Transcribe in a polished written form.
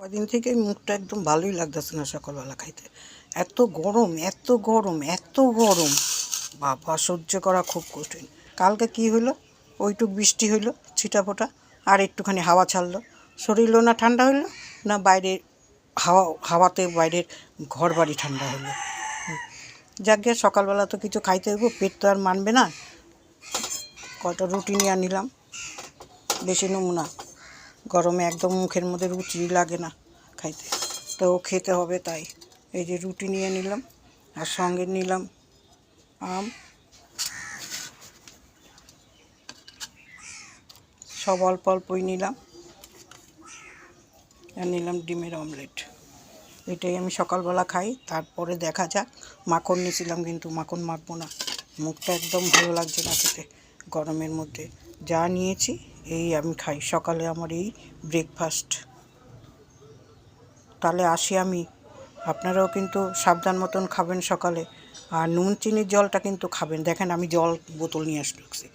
কদিন থেকে মুখটা একদম ভালোই লাগতেছে না সকালবেলা খাইতে। এত গরম, এত গরম, এত গরম, বাবা সহ্য করা খুব কঠিন। কালকে কি হইলো, ওইটুক বৃষ্টি হইলো ছিটাফোটা, আর একটুখানি হাওয়া ছাড়লো, শরীরও না ঠান্ডা হইলো না বাইরে হাওয়াতে বাইরের ঘর বাড়ি ঠান্ডা হইলো। যাক গে, সকালবেলা তো কিছু খাইতে হইব, পেট তো আর মানবে না। কটা রুটি নিয়ে নিলাম, বেশি নমুনা, গরমে একদম মুখের মধ্যে রুচি লাগে না খাইতে, তো খেতে হবে, তাই এই যে রুটি নিয়ে নিলাম, আর সঙ্গে নিলাম আম, সব অল্প অল্পই নিলাম, আর নিলাম ডিমের অমলেট। এটাই আমি সকালবেলা খাই, তারপরে দেখা যাক। মাখন নিয়েছিলাম কিন্তু মাখন মাখবো না, মুখটা একদম ভালো লাগছে না খেতে গরমের মধ্যে। যা নিয়েছি এই আমি খাই, সকালে আমার এই ব্রেকফাস্ট। তাহলে আসি আমি, আপনারাও কিন্তু সাবধান মতন খাবেন সকালে, আর নুন চিনির জলটা কিন্তু খাবেন। দেখেন আমি জল বোতল নিয়ে আসছি।